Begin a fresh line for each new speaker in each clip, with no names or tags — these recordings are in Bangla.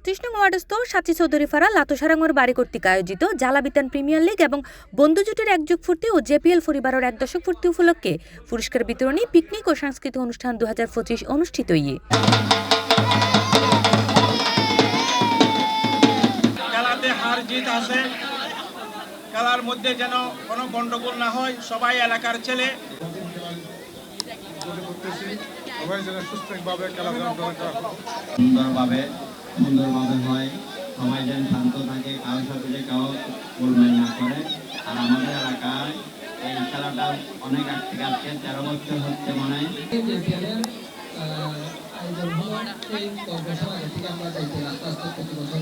৩৬ নং ওয়ার্ডস্থ সাচি চৌধুরীপাড়া লাতুসারাঙ্গর বাড়ি কর্তৃক আয়োজিত জালাবিতান প্রিমিয়ার লিগ এবং বন্ধু জুটের একযুগ ফুর্তি ও জেপিএল পরিবারের ১ দশক ফুর্তি উপলক্ষে পুরস্কার বিতরণী পিকনিক ও সাংস্কৃতিক অনুষ্ঠান ২০২৫ অনুষ্ঠিত
খেলাতে হার জিত আছে, খেলার মধ্যে যেন কোনো গন্ডগোল না হয়। সবাই এলাকার ছেলে
সুন্দরভাবে হয়, সবাই যেন শান্ত থাকে, কারোর সাথে যে কারো গোলমাল না করে। আর আমাদের এলাকায় এই খেলাটা অনেক আগ থেকে আজকে 13 বছর হচ্ছে মনে হয়।
আয়োজন হলো এই 10 বছর আগে থেকে আমরা দায়িত্বে আস্তে আস্তে প্রতি বছর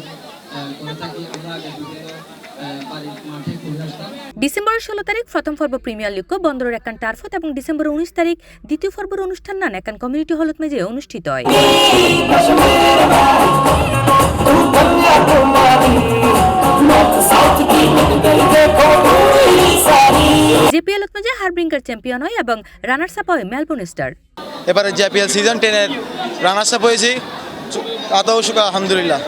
করে থাকি। আমরা আগে বিভিন্ন বাড়ির মাঠে ঘুরে আসতাম।
ডিসেম্বরের 16 তারিখ প্রথম পর্ব প্রিমিয়ার লিগ বন্দরের একান টার্ফত এবং ডিসেম্বরের 19 তারিখ দ্বিতীয় পর্বের অনুষ্ঠান নান একান কমিউনিটি হলত মেজে অনুষ্ঠিত হয়। জেপিএল মেজে হারব্রিঙ্গার চ্যাম্পিয়ন হয় এবং রানার্স আপ হয় মেলবোর্ন স্টার।
এবারে জেপিএল সিজন 10 এর রানার্স আপ হয়েছি, আদৌ শুকর আলহামদুলিল্লাহ।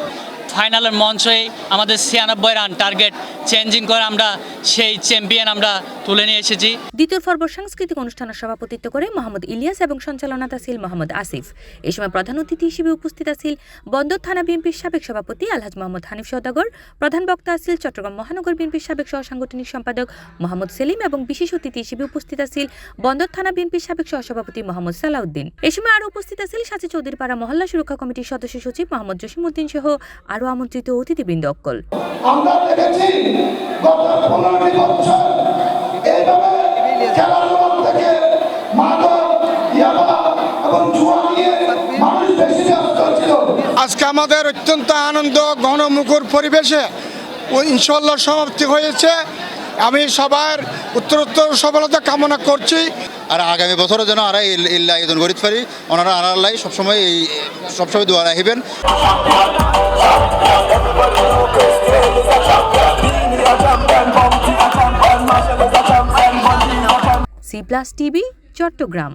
ফাইনালের মঞ্চে আমাদের 96 রান টার্গেট চেঞ্জিং করে আমরা সেই চ্যাম্পিয়ন আমরা তুলে নিয়ে এসেছি।
দ্বিতীয় পর্ব সাংস্কৃতিক অনুষ্ঠানের সভাপতিত্ব করে মোহাম্মদ ইলিয়াস এবং সঞ্চালনাতা ছিল মোহাম্মদ আসিফ। এই সময় প্রধান অতিথি হিসেবে উপস্থিত আছেন বন্দর থানা বিএনপির সাবেক সভাপতি আলহাজ মোহাম্মদ হানিফ সওদাগর, প্রধান বক্তা আছেন চট্টগ্রাম মহানগর বিএনপির সাবেক সহ সাংগঠনিক সম্পাদক মোহাম্মদ সেলিম এবং বিশেষ অতিথি হিসেবে উপস্থিত আছেন বন্দর থানা বিএনপির সাবেক সহসভাপতি মোহাম্মদ সালাউদ্দিন। এই সময় আরও উপস্থিত আছেন সাচি চৌধুরীপাড়া মহল্লা সুরক্ষা কমিটির সদস্য সচিব মোহাম্মদ জসিমউদ্দিন সহ আরও আমন্ত্রিত অতিথিবৃন্দ অক্কল।
আমরা দেখেছি গত 15টি বছর এইভাবে খেলার থেকে মাদক, ইয়াবা এবং জুয়া নিয়ে মানুষ বেশি ব্যস্ত ছিল।
আজকে আমাদের অত্যন্ত আনন্দ ঘনমুখর পরিবেশে ইনশাআল্লাহ সমাপ্তি হয়েছে। আমি সবার উত্তরোত্তর সফলতা কামনা করছি।
আর আগামী বছরও যেন আরা ইল্লা আয়োজন করিতে পারি, ওনারা আল্লাহ সবসময় দোয়া রাখিবেন।
C+ TV Chittagong.